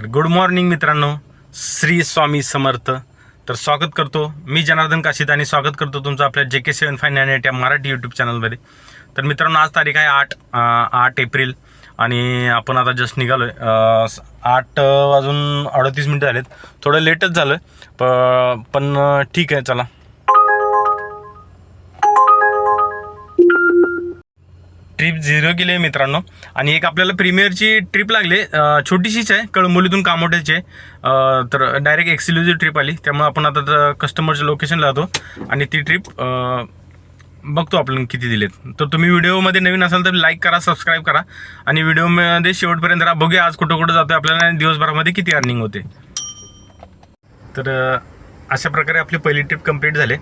तर good morning मित्रांनो, श्री स्वामी समर्थ. तर स्वागत करतो मी जनार्दन काशीद आणि स्वागत करतो तुमचं आपल्या JK7598 या मराठी यूट्यूब चॅनलमध्ये. तर मित्रांनो, आज तारीख आहे 8 एप्रिल आणि आपण आता जस्ट निघालो आहे. 8 वाजून 38 मिनटं झालेत. थोडं लेटच झालं पण ठीक आहे, चला. ट्रिप 0 गेली आहे मित्रांनो. आणि एक आपल्याला प्रीमियरची ट्रिप लागली, छोटीशीच आहे, कळंबोलीतून कामोठ्याची आहे. तर डायरेक्ट एक्सक्लुझिव्ह ट्रिप आली, त्यामुळे आपण आता कस्टमरच्या लोकेशनला जातो आणि ती ट्रिप बघतो आपण किती दिलेत. तर तुम्ही व्हिडिओमध्ये नवीन असाल तर लाईक करा, सबस्क्राईब करा आणि व्हिडिओमध्ये शेवटपर्यंत राहा. बघूया आज कुठं कुठं जातो, आपल्याला दिवसभरामध्ये किती अर्निंग होते. तर अशा प्रकारे आपली पहिली ट्रिप कंप्लीट झाली.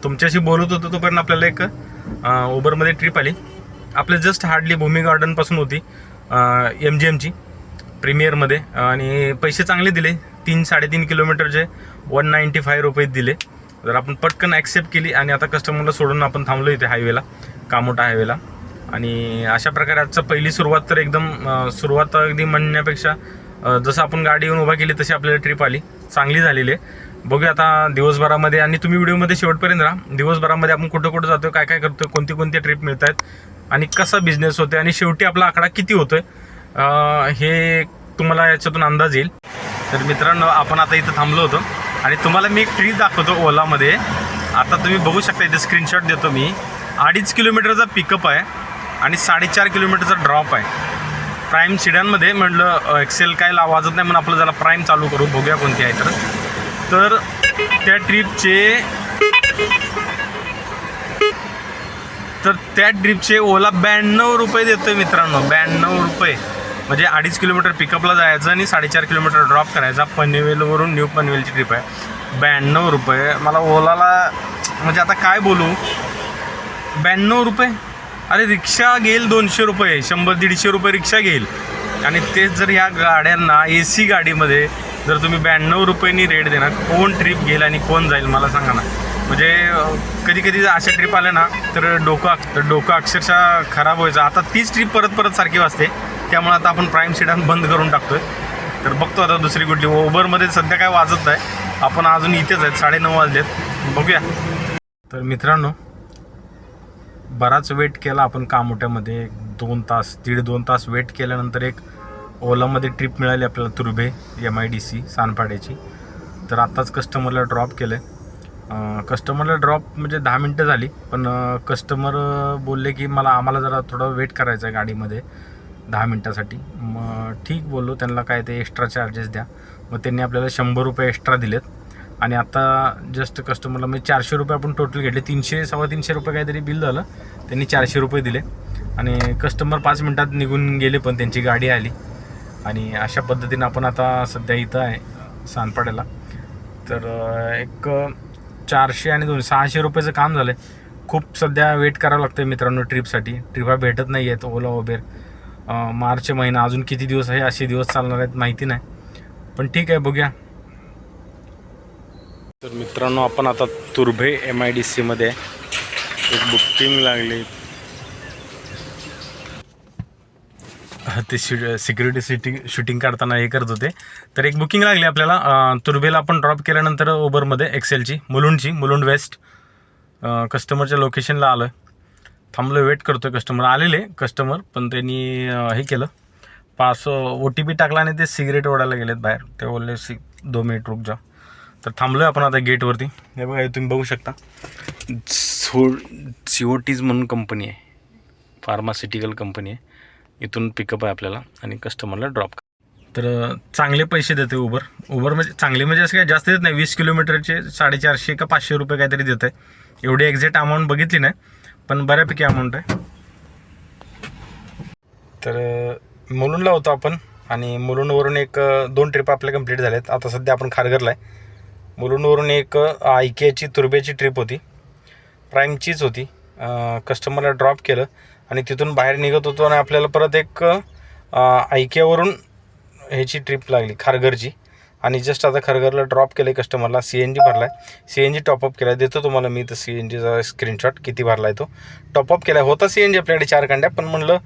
तुमच्याशी बोलत होतो तोपर्यंत आपल्याला एक उबरमध्ये ट्रिप आली. आपल्या जस्ट हार्डली भूमी गार्डनपासून होती MGMची प्रीमियरमध्ये, आणि पैसे चांगले दिले. 3-3.5 किलोमीटरचे 195 रुपये दिले. तर आपण पटकन ॲक्सेप्ट केली आणि आता कस्टमरला सोडून आपण थांबलो इथे हायवेला, कामोठा हायवेला. आणि अशा प्रकारे आजचं पहिली सुरुवात तर एकदम सुरुवात अगदी म्हणण्यापेक्षा जसं आपण गाडी येऊन उभा केली तशी आपल्याला ट्रिप आली, चांगली झालेली आहे. बघूया आता दिवसभरामध्ये, आणि तुम्ही व्हिडिओमध्ये शेवटपर्यंत राहा. दिवसभरामध्ये आपण कुठं कुठं जातो, काय काय करतोय, कोणती कोणती ट्रिप मिळत आहेत आणि कसा बिझनेस होतोय आणि शेवटी आपला आकडा किती होतोय हे तुम्हाला याच्यातून अंदाज येईल. तर मित्रांनो, आपण आता इथं थांबलो होतो आणि तुम्हाला मी एक ट्रिप दाखवतो ओलामध्ये. आता तुम्ही बघू शकता, इथे स्क्रीनशॉट देतो मी. 2.5 किलोमीटरचा पिकअप आहे आणि 4.5 किलोमीटरचा ड्रॉप आहे. प्राईम सिडॅनमध्ये. म्हटलं एक्सेल काय वाजत नाही म्हणून आपलं जरा प्राईम चालू करू, बघूया कोणती आहे. तर त्या ट्रिपचे ओला 92 रुपये देतोय मित्रांनो. 92 रुपये म्हणजे 2.5 किलोमीटर पिकअपला जायचं आणि 4.5 किलोमीटर ड्रॉप करायचा. पनवेलवरून न्यू पनवेलची ट्रिप आहे. 92 रुपये मला ओलाला, म्हणजे आता काय बोलू. 92 रुपये. अरे रिक्षा घेईल 200 रुपये, 100-150 रुपये रिक्षा घेईल. आणि तेच जर ह्या गाड्यांना AC गाडीमध्ये जर तुम्ही 92 रुपयांनी रेट देणार, कोण ट्रिप घेईल आणि कोण जाईल मला सांगा ना. म्हणजे कधी कधी अशा ट्रिप आल्या ना तर डोकं अक्षरशः खराब व्हायचं. आता तीच ट्रिप परत सारखी वाजते, त्यामुळे आता आपण प्राईम सिडॅन बंद करून टाकतोय. तर बघतो आता दुसरी कुठली. उबरमध्ये सध्या काय वाजत नाही, आपण अजून इथेच आहेत, 9:30 वाजलेत. बघूया. तर मित्रांनो, बराच वेट केला आपण कामोठ्यामध्ये. 1.5 तास वेट केल्यानंतर एक ओलामध्ये ट्रिप मिळाली आपल्याला, तुर्भे MIDC सानपाड्याची. तर आत्ताच कस्टमरला ड्रॉप केलं आहे. कस्टमरला ड्रॉप म्हणजे 10 मिनटं झाली, पण कस्टमर बोलले की आम्हाला जरा थोडं वेट करायचं आहे गाडीमध्ये 10 मिनटासाठी. मग ठीक बोललो त्यांना, काय ते एक्स्ट्रा चार्जेस द्या. मग त्यांनी आपल्याला 100 रुपये एक्स्ट्रा दिलेत. आणि आता जस्ट कस्टमरला म्हणजे 400 रुपये आपण टोटल घेतले. 300-325 रुपये काहीतरी बिल झालं, त्यांनी 400 रुपये दिले. आणि कस्टमर 5 मिनटात निघून गेले, पण त्यांची गाडी आली. आणि अशा पद्धतीनं आपण आता सध्या इथं आहे सानपाड्याला. तर एक 400 आणि 600 रुपयाचं काम झालं आहे. खूप सध्या वेट करावं लागतं आहे मित्रांनो ट्रिपसाठी. ट्रिपा भेटत नाही आहेत ओला उबेर. मार्च महिना अजून किती दिवस आहे, असे दिवस चालणार आहेत माहिती नाही, पण ठीक आहे, बघूया. तर मित्रांनो, आपण आता तुर्भे MIDCमध्ये एक बुकिंग लागली. ते सिक्युरिटी शूटिंग काढताना हे करत होते. तर एक बुकिंग लागली आपल्याला तुर्भेला. आपण ड्रॉप केल्यानंतर उबरमध्ये एक्सेलची मुलुंड वेस्ट कस्टमरच्या लोकेशनला आलो आहे. थांबलो, वेट करतो आहे. कस्टमर आलेले पण त्यांनी हे केलं, OTP टाकला आणि ते सिगरेट ओढायला गेलेत बाहेर. ते बोलले 2 मिनिट रुक जा. तर थांबलो आहे आपण आता गेटवरती. हे बघा, तुम्ही बघू शकता. COTs म्हणून कंपनी आहे, फार्मास्युटिकल कंपनी आहे. इथून पिकअप आहे आपल्याला आणि कस्टमरला ड्रॉप. तर चांगले पैसे देते उबर म्हणजे चांगले म्हणजे असं काय जास्त देत नाही. 20 किलोमीटरचे 450 का 500 रुपये काहीतरी देत आहे. एवढी एक्झॅक्ट अमाऊंट बघितली नाही, पण बऱ्यापैकी अमाऊंट आहे. तर मुलुंडला होतो आपण आणि मुलुंडवरून 2 ट्रिप आपल्या कंप्लीट झाल्यात. आता सध्या आपण खारघरला आहे. मुलुंडवरून एक IKEAची तुर्भेची ट्रिप होती, प्राईमचीच होती. कस्टमरला ड्रॉप केलं आणि तिथून बाहेर निघत होतो आणि आपल्याला परत एक IKEAवरून ह्याची ट्रिप लागली खारघरची. आणि जस्ट आता खरगरला ड्रॉप केलं आहे कस्टमरला. CNG भरला आहे, CNG टॉपअप केला आहे. देतो तुम्हाला मी तर CNGचा स्क्रीनशॉट किती भरला आहे तो. टॉपअप केला आहे. होता CNG आपल्याकडे 4 कांड्या, पण म्हणलं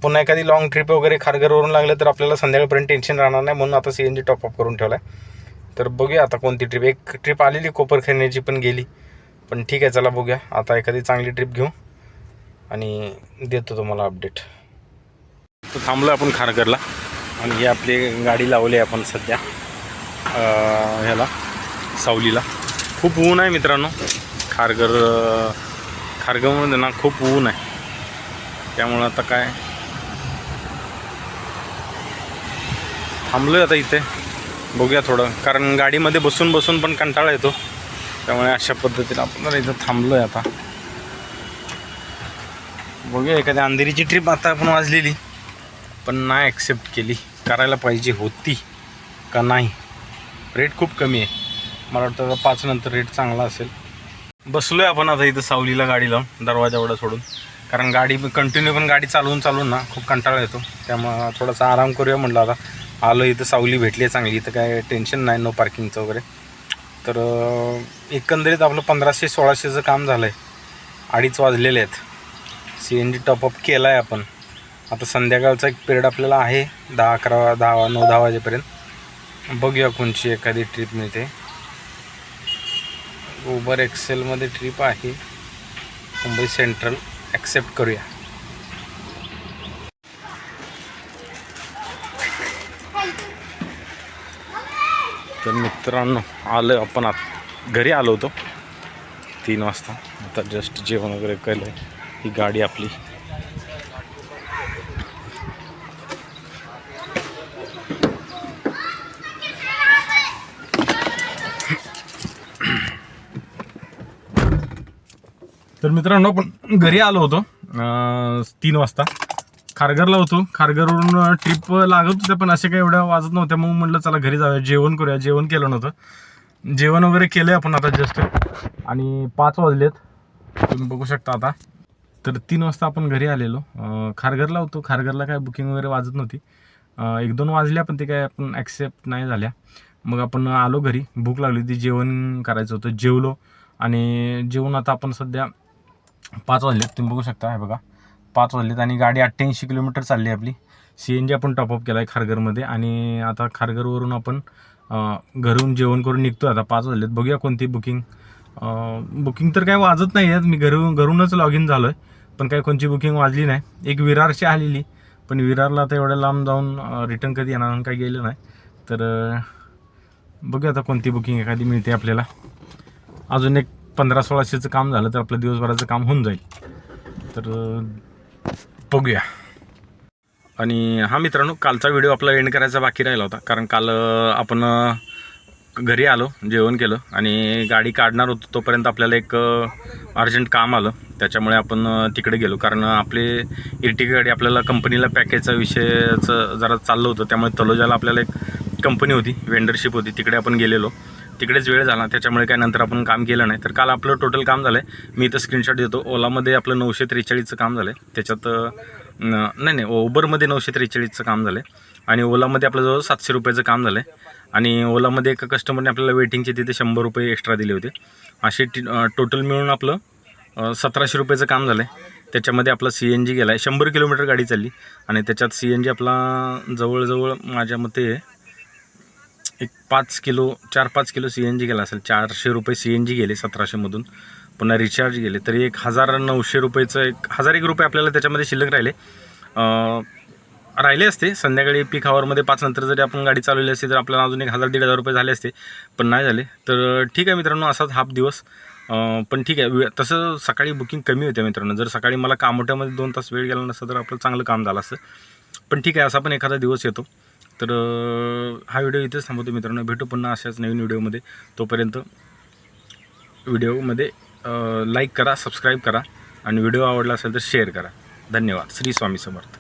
पुन्हा एखादी लॉंग ट्रिप वगैरे खारघरवरून लागलं तर आपल्याला संध्याकाळपर्यंत टेन्शन राहणार नाही, म्हणून आता CNG टॉपअप करून ठेवला आहे. तर बघूया आता कोणती ट्रिप. एक ट्रिप आलेली कोपरखैरण्याची पण गेली, पण ठीक आहे चला बघूया आता एखादी चांगली ट्रिप घेऊ आणि देतो तुम्हाला अपडेट. तर थांबलो आपण खारघरला आणि ही आपली गाडी लावली आहे आपण सध्या ह्याला सावलीला. खूप ऊन आहे मित्रांनो. खारघरमध्ये ना खूप ऊन आहे, त्यामुळं आता काय थांबलो आहे आता इथे. बघूया थोडं, कारण गाडीमध्ये बसून बसून पण कंटाळा येतो, त्यामुळे अशा पद्धतीने आपण इथं थांबलो आहे आता. बघूया एखाद्या अंधेरीची ट्रिप आता आपण वाजलेली, पण नाही ॲक्सेप्ट केली. करायला पाहिजे होती का नाही. रेट खूप कमी आहे, मला वाटतं 5 नंतर रेट चांगला असेल. बसलो आहे आपण आता इथं सावलीला गाडी लावून, दरवाजा एवढा सोडून, कारण गाडी कंटिन्यू पण गाडी चालवून ना खूप कंटाळा येतो, त्यामुळं थोडासा आराम करूया म्हटलं. आता आलो इथं, सावली भेटली आहे चांगली, इथं काय टेन्शन नाही, नो पार्किंगचं वगैरे. तर एकंदरीत आपलं 1500-1600चं काम झालं आहे. 2:30 वाजलेले आहेत. CNG टॉपअप केला आहे आपण. आता संध्याकाळचा एक पिरियड आपल्याला आहे 10-9-10 वाजेपर्यंत. बघूया कोणची एखादी ट्रिप मिळते. उबर एक्सेलमध्ये ट्रिप आहे मुंबई सेंट्रल, ॲक्सेप्ट करूया. तर मित्रांनो आलो आपण घरी आलो होतो 3 वाजता. आता जस्ट जेवण वगैरे केलं. ही गाडी आपली तर मित्रांनो पण घरी आलो होतो 3 वाजता. खारघरला होतो. खारघरवरून ट्रिप लागत होत्या, पण असे काही एवढ्या वाजत नव्हत्या, मग म्हटलं चला घरी जाऊया, जेवण करूया. जेवण केलं नव्हतं, जेवण वगैरे केलं आहे आपण आता जस्ट. आणि 5 वाजलेत, तुम्ही बघू शकता आता. तर 3 वाजता आपण घरी आलेलो. खारघरला होतो. खारघरला काय बुकिंग वगैरे वाजत नव्हती. 1-2 वाजल्या, पण ते काय आपण ॲक्सेप्ट नाही झाल्या. मग आपण आलो घरी. भूक लागली होती, जेवण करायचं होतं. जेवलो आणि जेवून आता आपण सध्या 5 वाजलेत, तुम्ही बघू शकता. आहे बघा 5 वाजलेत आणि गाडी 88 किलोमीटर चालली आपली. CNG आपण टॉपअप केला आहे खारघरमध्ये आणि आता खारघरवरून आपण घरून जेवण करून निघतो आता. 5 वाजलेत. बघूया कोणती बुकिंग तर काय वाजत नाही आहेत. मी घरूनच लॉग इन झालो आहे, पण काय कोणची बुकिंग वाजली नाही. एक विरारची आलेली, पण विरारला आता एवढ्या लांब जाऊन रिटर्न कधी येणार आणि काही गेलं नाही. तर बघूया आता कोणती बुकिंग एखादी मिळते आपल्याला. अजून एक 1500-1600चं काम झालं तर आपलं दिवसभराचं काम होऊन जाईल. तर बघूया. आणि हा मित्रांनो, कालचा व्हिडिओ आपला एंड करायचा बाकी राहिला होता, कारण काल आपण घरी आलो, जेवण केलं आणि गाडी काढणार होतो, तोपर्यंत आपल्याला एक अर्जंट काम आलं, त्याच्यामुळे आपण तिकडे गेलो. कारण आपले इर्टिगा गाडी आपल्याला कंपनीला पॅकेजचा विषयाचं जरा चाललं होतं, त्यामुळे तलोजाला आपल्याला एक कंपनी होती, वेंडरशिप होती, तिकडे आपण गेलेलो. तिकडेच वेळ झाला, त्याच्यामुळे काय नंतर आपण काम केलं नाही. तर काल आपलं टोटल काम झालं आहे, मी इथं स्क्रीनशॉट देतो. ओलामध्ये आपलं 943चं काम झालं आहे, त्याच्यात नाही ओबरमध्ये 943चं काम झालं आहे आणि ओलामध्ये आपलं जवळ 700 रुपयाचं काम झालं आहे. आणि ओलामध्ये एका कस्टमरने आपल्याला वेटिंगचे तिथे 100 रुपये एक्स्ट्रा दिले होते. असे टोटल मिळून आपलं 1700 रुपयाचं काम झालं आहे. त्याच्यामध्ये आपला CNG गेला आहे. 100 किलोमीटर गाडी चालली आणि त्याच्यात CNG आपला जवळजवळ माझ्या मते एक 4-5 किलो CNG गेला असेल. 400 रुपये CNG गेले 1700मधून, पुन्हा रिचार्ज गेले, तरी 1900 रुपयेचं 1001 रुपये आपल्याला त्याच्यामध्ये शिल्लक राहिले असते. संध्याकाळी पीक आवरमध्ये 5 नंतर जरी आपण गाडी चालवली असते तर आपल्याला अजून 1000-1500 रुपये झाले असते, पण नाही झाले. तर ठीक आहे मित्रांनो, असाच हाफ दिवस. पण ठीक आहे, तसं सकाळी बुकिंग कमी होते मित्रांनो. जर सकाळी मला कामोट्यामध्ये 2 तास वेळ गेला नसता तर आपलं चांगलं काम झालं असतं. पण ठीक आहे, असा पण एखादा दिवस येतो. तर हा व्हिडिओ इथेच थांबवतो मित्रांनो. भेटू पुन्हा अशाच नवीन व्हिडिओमध्ये. तोपर्यंत व्हिडिओमध्ये लाईक करा, सबस्क्राईब करा आणि व्हिडिओ आवडला असेल तर शेअर करा. धन्यवाद. श्री स्वामी समर्थ.